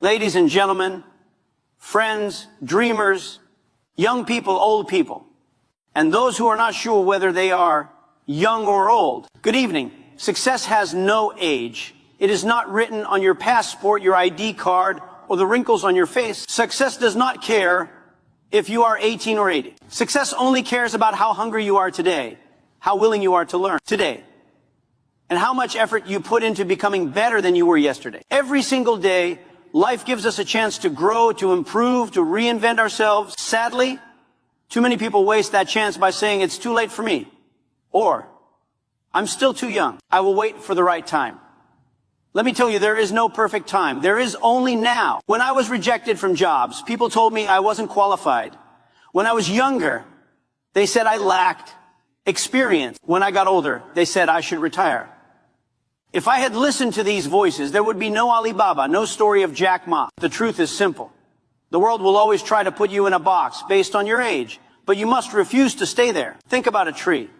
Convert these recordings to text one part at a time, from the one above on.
Ladies and gentlemen, friends, dreamers, young people, old people, and those who are not sure whether they are young or old. Good evening. Success has no age. It is not written on your passport, your ID card, or the wrinkles on your face. Success does not care if you are 18 or 80. Success only cares about how hungry you are today, how willing you are to learn today, and how much effort you put into becoming better than you were yesterday. Every single day, life gives us a chance to grow, to improve, to reinvent ourselves. Sadly, too many people waste that chance by saying it's too late for me, or I'm still too young. I will wait for the right time. Let me tell you, there is no perfect time. There is only now. When I was rejected from jobs, people told me I wasn't qualified. When I was younger, they said I lacked experience. When I got older, they said I should retire. If I had listened to these voices, there would be no Alibaba, no story of Jack Ma. The truth is simple. The world will always try to put you in a box based on your age, but you must refuse to stay there. Think about a tree.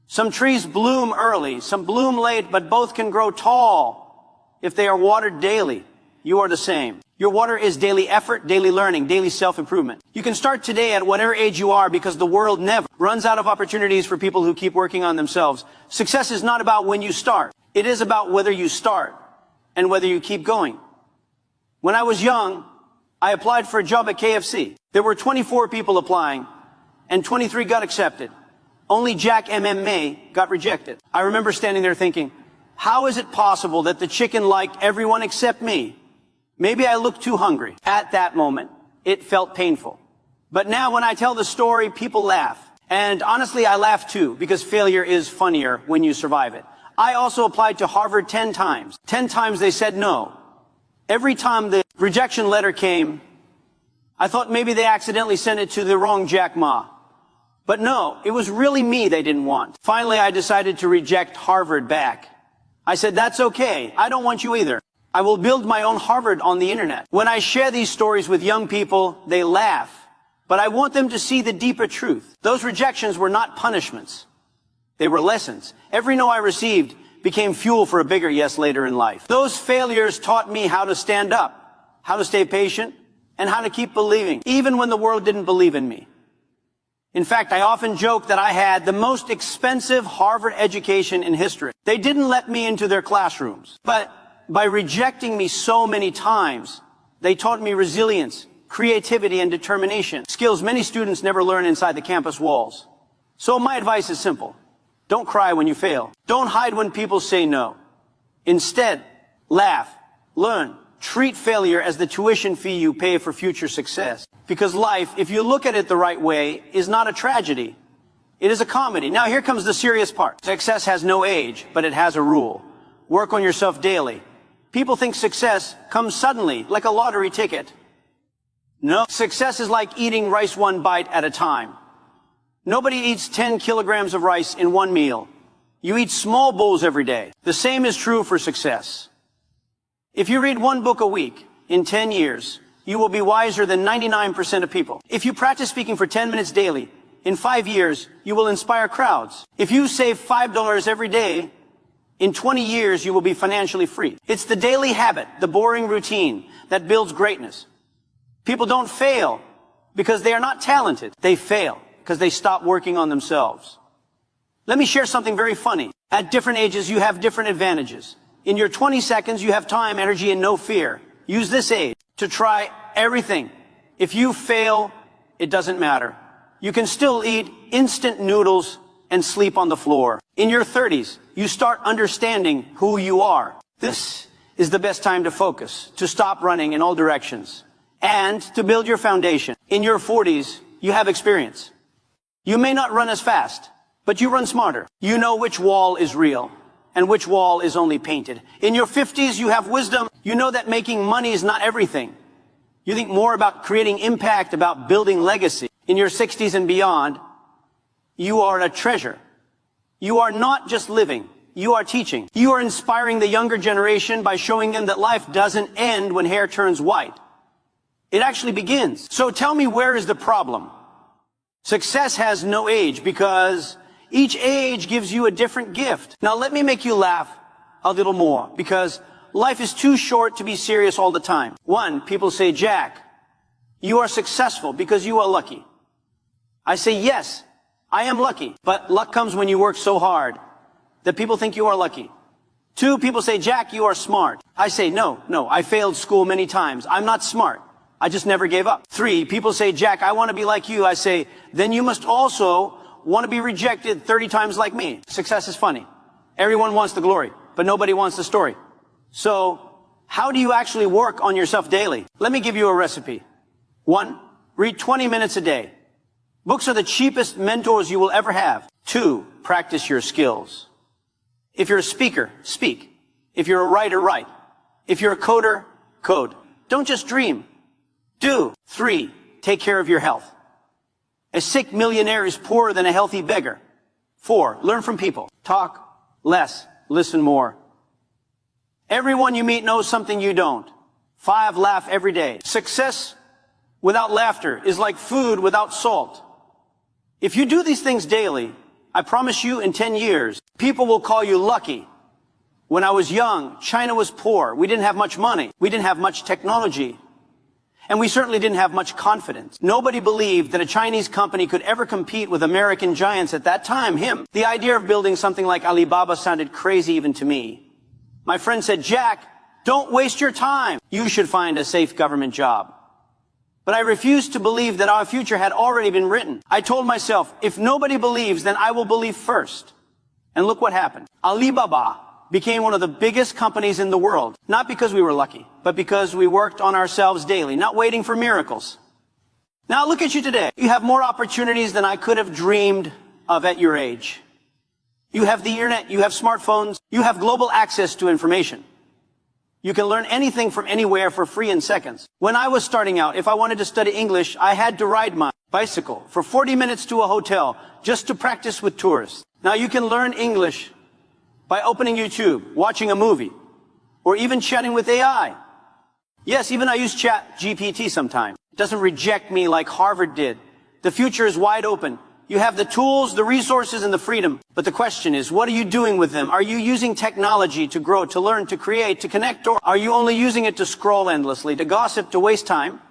Some trees bloom early, some bloom late, but both can grow tall if they are watered daily. You are the same. Your water is daily effort, daily learning, daily self-improvement. You can start today at whatever age you are because the world never runs out of opportunities for people who keep working on themselves. Success is not about when you start. It is about whether you start and whether you keep going. When I was young, I applied for a job at KFC. There were 24 people applying and 23 got accepted. Only Jack MMA got rejected. I remember standing there thinking, how is it possible that the chicken liked everyone except me? Maybe I looked too hungry. At that moment, it felt painful. But now when I tell the story, people laugh. And honestly, I laugh too, because failure is funnier when you survive it. I also applied to Harvard 10 times. 10 times they said no. Every time the rejection letter came, I thought maybe they accidentally sent it to the wrong Jack Ma. But no, it was really me they didn't want. Finally, I decided to reject Harvard back. I said, that's okay. I don't want you either. I will build my own Harvard on the internet. When I share these stories with young people, they laugh. But I want them to see the deeper truth. Those rejections were not punishments. They were lessons. Every no I received became fuel for a bigger yes later in life. Those failures taught me how to stand up, how to stay patient, and how to keep believing, even when the world didn't believe in me. In fact, I often joke that I had the most expensive Harvard education in history. They didn't let me into their classrooms. But by rejecting me so many times, they taught me resilience, creativity, and determination, skills many students never learn inside the campus walls. So my advice is simple. Don't cry when you fail. Don't hide when people say no. Instead, laugh, learn, treat failure as the tuition fee you pay for future success. Because life, if you look at it the right way, is not a tragedy. It is a comedy. Now here comes the serious part. Success has no age, but it has a rule. Work on yourself daily. People think success comes suddenly, like a lottery ticket. No, success is like eating rice one bite at a time. Nobody eats 10 kilograms of rice in one meal. You eat small bowls every day. The same is true for success. If you read one book a week, in 10 years, you will be wiser than 99% of people. If you practice speaking for 10 minutes daily, in 5 years, you will inspire crowds. If you save $5 every day, in 20 years, you will be financially free. It's the daily habit, the boring routine, that builds greatness. People don't fail because they are not talented. They fail because they stop working on themselves. Let me share something very funny. At different ages, you have different advantages. In your 20 seconds, you have time, energy, and no fear. Use this age to try everything. If you fail, it doesn't matter. You can still eat instant noodles and sleep on the floor. In your 30s, you start understanding who you are. This is the best time to focus, to stop running in all directions, and to build your foundation. In your 40s, you have experience. You may not run as fast, but you run smarter. You know which wall is real and which wall is only painted. In your 50s, you have wisdom. You know that making money is not everything. You think more about creating impact, about building legacy. In your 60s and beyond, you are a treasure. You are not just living. You are teaching. You are inspiring the younger generation by showing them that life doesn't end when hair turns white. It actually begins. So tell me, where is the problem? Success has no age because each age gives you a different gift. Now let me make you laugh a little more, because Life is too short to be serious all the time. 1, people say, Jack, you are successful because you are lucky. I say, yes, I am lucky, but luck comes when you work so hard that people think you are lucky. 2, people say, Jack, you are smart. I say, no, I failed school many times. I'm not smart. I just never gave up. 3, people say, Jack, I want to be like you. I say, then you must also want to be rejected 30 times like me. Success is funny. Everyone wants the glory, but nobody wants the story. So, how do you actually work on yourself daily? Let me give you a recipe. 1, read 20 minutes a day. Books are the cheapest mentors you will ever have. 2, practice your skills. If you're a speaker, speak. If you're a writer, write. If you're a coder, code. Don't just dream. Do. 3, take care of your health. A sick millionaire is poorer than a healthy beggar. 4, learn from people. Talk less, listen more. Everyone you meet knows something you don't. 5, laugh every day. Success without laughter is like food without salt. If you do these things daily, I promise you in 10 years, people will call you lucky. When I was young, China was poor. We didn't have much money. We didn't have much technology. And we certainly didn't have much confidence. Nobody believed that a Chinese company could ever compete with American giants at that time, him. The idea of building something like Alibaba sounded crazy even to me. My friend said, Jack, don't waste your time. You should find a safe government job. But I refused to believe that our future had already been written. I told myself, if nobody believes, then I will believe first. And look what happened. Alibaba became one of the biggest companies in the world. Not because we were lucky, but because we worked on ourselves daily, not waiting for miracles. Now look at you today. You have more opportunities than I could have dreamed of at your age. You have the internet, you have smartphones, you have global access to information. You can learn anything from anywhere for free in seconds. When I was starting out, if I wanted to study English, I had to ride my bicycle for 40 minutes to a hotel just to practice with tourists. Now you can learn English by opening YouTube, watching a movie, or even chatting with AI. Yes, even I use ChatGPT sometimes. It doesn't reject me like Harvard did. The future is wide open. You have the tools, the resources, and the freedom. But the question is, what are you doing with them? Are you using technology to grow, to learn, to create, to connect, or are you only using it to scroll endlessly, to gossip, to waste time?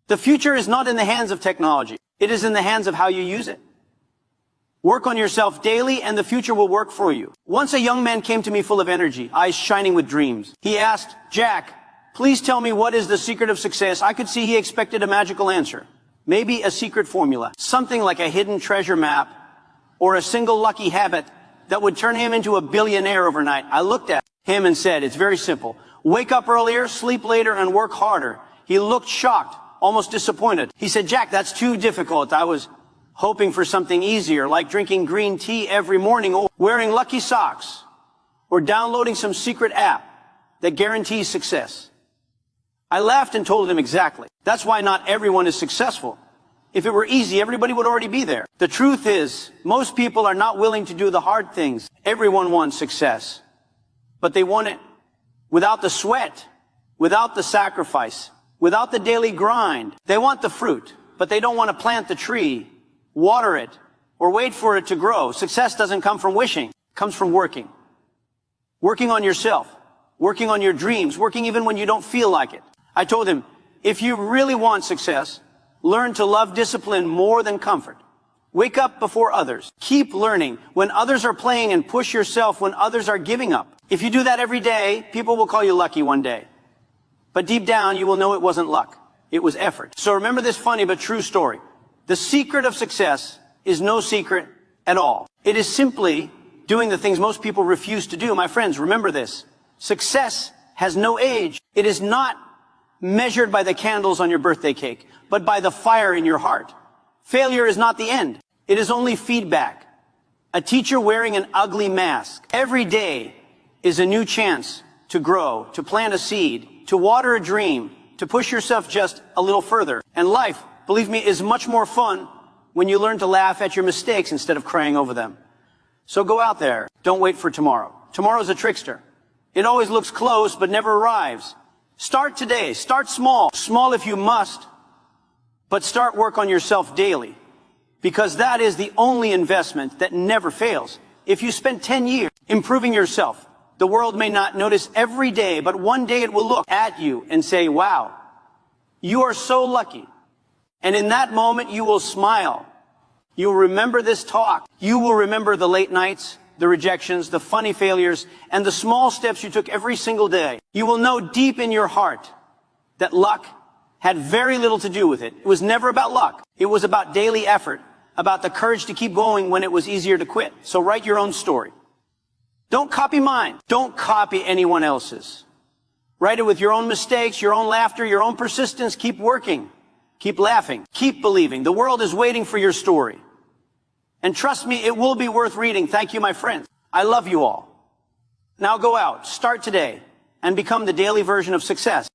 The future is not in the hands of technology. It is in the hands of how you use it. Work on yourself daily, and the future will work for you. Once a young man came to me full of energy, eyes shining with dreams. He asked, Jack, please tell me what is the secret of success. I could see he expected a magical answer. Maybe a secret formula, something like a hidden treasure map or a single lucky habit that would turn him into a billionaire overnight. I looked at him and said, it's very simple. Wake up earlier, sleep later, and work harder. He looked shocked, almost disappointed. He said, Jack, that's too difficult. I was hoping for something easier, like drinking green tea every morning or wearing lucky socks or downloading some secret app that guarantees success. I laughed and told him exactly. That's why not everyone is successful. If it were easy, everybody would already be there. The truth is, most people are not willing to do the hard things. Everyone wants success, but they want it without the sweat, without the sacrifice, without the daily grind. They want the fruit, but they don't want to plant the tree, water it, or wait for it to grow. Success doesn't come from wishing. It comes from working. Working on yourself, working on your dreams, working even when you don't feel like it. I told him, if you really want success, learn to love discipline more than comfort. Wake up before others. Keep learning when others are playing and push yourself when others are giving up. If you do that every day, people will call you lucky one day. But deep down, you will know it wasn't luck. It was effort. So remember this funny but true story. The secret of success is no secret at all. It is simply doing the things most people refuse to do. My friends, remember this. Success has no age. It is not measured by the candles on your birthday cake, but by the fire in your heart. Failure is not the end. It is only feedback. A teacher wearing an ugly mask. Every day is a new chance to grow, to plant a seed, to water a dream, to push yourself just a little further. And life, believe me, is much more fun when you learn to laugh at your mistakes instead of crying over them. So go out there. Don't wait for tomorrow. Tomorrow's a trickster. It always looks close, but never arrives. Start today. Start small. Small if you must, but start work on yourself daily, because that is the only investment that never fails. If you spend 10 years improving yourself, the world may not notice every day, but one day it will look at you and say, wow, you are so lucky. And in that moment, you will smile. You will remember this talk. You will remember the late nights, the rejections, the funny failures, and the small steps you took every single day. You will know deep in your heart that luck had very little to do with it. It was never about luck. It was about daily effort, about the courage to keep going when it was easier to quit. So write your own story. Don't copy mine. Don't copy anyone else's. Write it with your own mistakes, your own laughter, your own persistence. Keep working. Keep laughing. Keep believing. The world is waiting for your story. And trust me, it will be worth reading. Thank you, my friends. I love you all. Now go out, start today, and become the daily version of success.